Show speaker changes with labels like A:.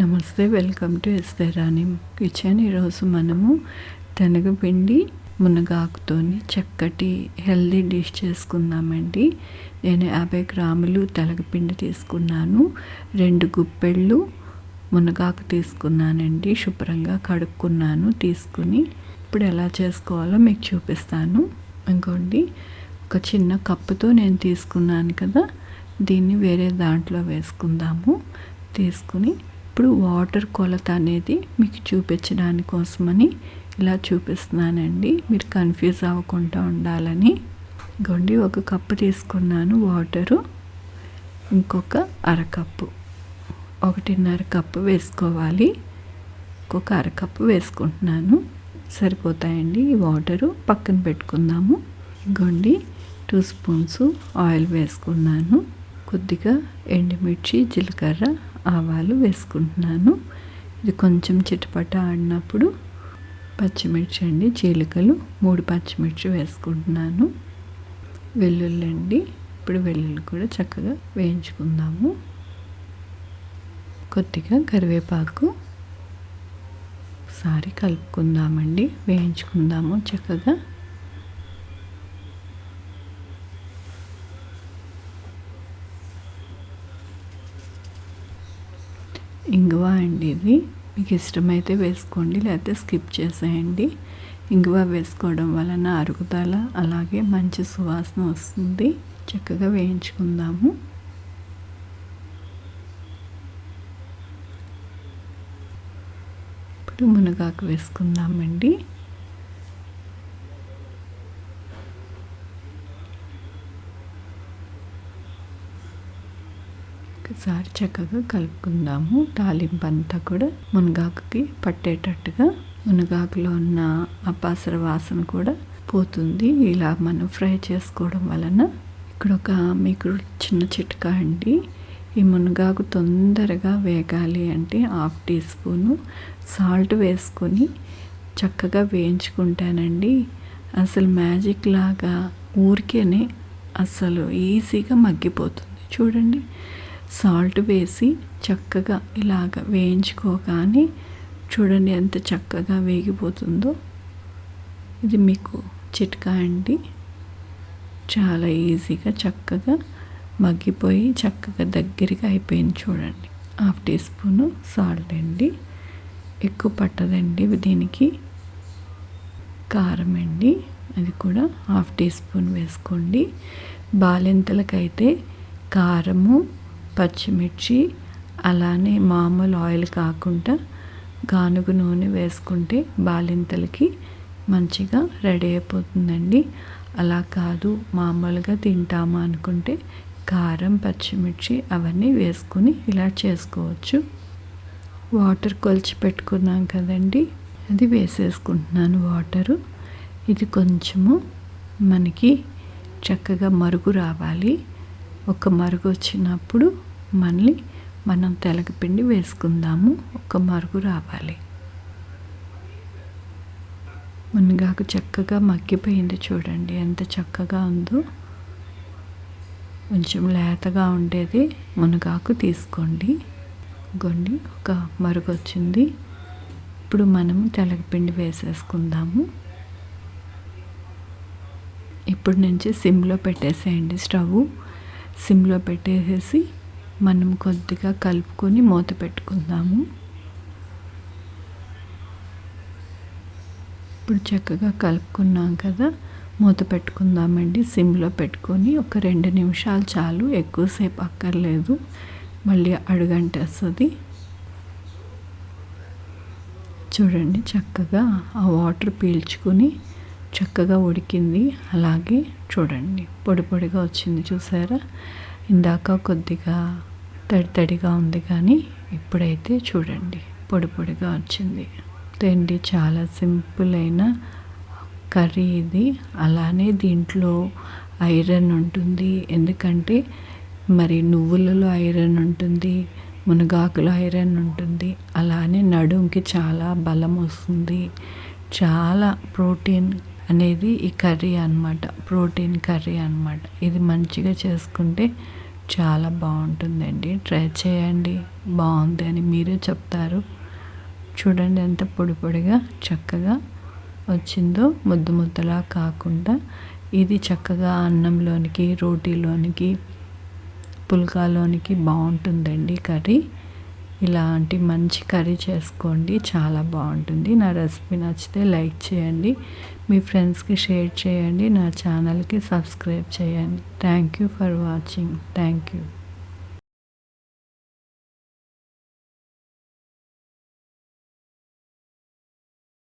A: నమస్తే, welcome to Esther Rani kitchen. ఈరోజు మనము శనగపిండి మునగాకుతోని చక్కటి హెల్దీ డిష్ చేసుకుందామండి. నేను 50 గ్రాములు తెలగపిండి తీసుకున్నాను. 2 గుప్పెళ్ళు మునగాకు తీసుకున్నానండి. శుభ్రంగా కడుక్కున్నాను. తీసుకుని ఇప్పుడు ఎలా చేసుకోవాలో మీకు చూపిస్తాను. ఇంకోండి, ఒక చిన్న కప్పుతో నేను తీసుకున్నాను కదా, దీన్ని వేరే దాంట్లో వేసుకుందాము. తీసుకుని ఇప్పుడు వాటర్ కొలత అనేది మీకు చూపించడానికి కోసమని ఇలా చూపిస్తున్నానండి. మీరు కన్ఫ్యూజ్ అవ్వకుండా ఉండాలని. ఇంకోండి, 1 కప్పు తీసుకున్నాను వాటరు. ఇంకొక అరకప్పు, 1.5 కప్పు వేసుకోవాలి. ఇంకొక అరకప్పు వేసుకుంటున్నాను. సరిపోతాయండి ఈ వాటరు. పక్కన పెట్టుకుందాము. ఇంకోండి, 2 స్పూన్స్ ఆయిల్ వేసుకున్నాను. కొద్దిగా ఎండుమిర్చి, జీలకర్ర, ఆవాలు వేసుకుంటున్నాను. ఇది కొంచెం చిటపట ఆడినప్పుడు పచ్చిమిర్చి అండి, చీలికలు 3 పచ్చిమిర్చి వేసుకుంటున్నాను. వెల్లుల్లి అండి, ఇప్పుడు వెల్లుల్లి కూడా చక్కగా వేయించుకుందాము. కొద్దిగా కరివేపాకు, ఒకసారి కలుపుకుందామండి, వేయించుకుందాము చక్కగా. ఇంగువ అండి, ఇది మీకు ఇష్టమైతే వేసుకోండి, లేకపోతే స్కిప్ చేసేయండి. ఇంగువ వేసుకోవడం వలన అరుగుదల, అలాగే మంచి సువాసన వస్తుంది. చక్కగా వేయించుకుందాము. ఇప్పుడు మునగాకు వేసుకుందామండి. ఒకసారి చక్కగా కలుపుకుందాము. తాలింపు అంతా కూడా మునగాకుకి పట్టేటట్టుగా, మునగాకులో ఉన్న అపాసర వాసన కూడా పోతుంది ఇలా మనం ఫ్రై చేసుకోవడం వలన. ఇక్కడ ఒక మీకు చిన్న చిట్కా అండి. ఈ మునగాకు తొందరగా వేగాలి అంటే 1/2 టీ స్పూను సాల్ట్ వేసుకొని చక్కగా వేయించుకుంటానండి. అసలు మ్యాజిక్ లాగా ఊరికేనే అసలు ఈజీగా మగ్గిపోతుంది. చూడండి, సాల్ట్ వేసి చక్కగా ఇలాగ వేయించుకోగానే చూడండి ఎంత చక్కగా వేగిపోతుందో. ఇది మీకు చిట్కా అండి. చాలా ఈజీగా చక్కగా మగ్గిపోయి చక్కగా దగ్గరగా అయిపోయింది. చూడండి, 1/2 టీ స్పూను సాల్ట్ అండి, ఎక్కువ పట్టదండి దీనికి. కారం అండి, అది కూడా 1/2 టీ స్పూన్ వేసుకోండి. బాలింతలకైతే కారము, పచ్చిమిర్చి, అలానే మామూలు ఆయిల్ కాకుండా గానుగ నూనె వేసుకుంటే బాలింతలకి మంచిగా రెడీ అయిపోతుందండి. అలా కాదు, మామూలుగా తింటామా అనుకుంటే కారం, పచ్చిమిర్చి అవన్నీ వేసుకుని ఇలా చేసుకోవచ్చు. వాటర్ కొలిచి పెట్టుకున్నాం కదండి, అది వేసేసుకుంటున్నాను వాటరు. ఇది కొంచెము మనకి చక్కగా మరుగు రావాలి. ఒక మరుగు వచ్చినప్పుడు మళ్ళీ మనం తెలగపిండి వేసుకుందాము. ఒక మరుగు రావాలి. మునగాకు చక్కగా మగ్గిపోయింది. చూడండి ఎంత చక్కగా ఉందో. కొంచెం లేతగా ఉండేది మునగాకు తీసుకోండి. గొండి ఒక మరుగు వచ్చింది. ఇప్పుడు మనము తెలగపిండి వేసేసుకుందాము. ఇప్పుడు నుంచి సిమ్లో పెట్టేసేయండి. స్టవ్ సిమ్లో పెట్టేసేసి మనం కొద్దిగా కలుపుకొని మూత పెట్టుకుందాము. ఇప్పుడు చక్కగా కలుపుకున్నాం కదా, మూత పెట్టుకుందామండి. సిమ్లో పెట్టుకొని ఒక 2 నిమిషాలు చాలు, ఎక్కువసేపు అక్కర్లేదు, మళ్ళీ అడుగంటేస్తుంది. చూడండి, చక్కగా ఆ వాటర్ పీల్చుకొని చక్కగా ఉడికింది. అలాగే చూడండి, పొడి పొడిగా వచ్చింది. చూసారా, ఇందాక కొద్దిగా తడిగా ఉంది, కానీ ఇప్పుడైతే చూడండి పొడి పొడిగా వచ్చింది. తిండి చాలా సింపుల్ అయిన కర్రీ ఇది. అలానే దీంట్లో ఐరన్ ఉంటుంది, ఎందుకంటే మరి నువ్వులలో ఐరన్ ఉంటుంది, మునగాకులో ఐరన్ ఉంటుంది. అలానే నడుంకి చాలా బలం వస్తుంది. చాలా ప్రోటీన్ అనేది ఈ కర్రీ అన్నమాట. ప్రోటీన్ కర్రీ అన్నమాట. ఇది మంచిగా చేసుకుంటే చాలా బాగుంటుందండి. ట్రై చేయండి, బాగుంది అని మీరే చెప్తారు. చూడండి ఎంత పొడి పొడిగా చక్కగా వచ్చిందో, ముద్ద ముద్దలా కాకుండా. ఇది చక్కగా అన్నంలోనికి, రోటీలోనికి, పుల్కాలోనికి బాగుంటుందండి కర్రీ. ఇలాంటి మంచి కర్రీ చేసుకోండి, చాలా బాగుంటుంది. నా రెసిపీ నచ్చితే లైక్ చేయండి, మీ ఫ్రెండ్స్కి షేర్ చేయండి, నా ఛానల్కి సబ్స్క్రైబ్ చేయండి. Thank you for watching. Thank you.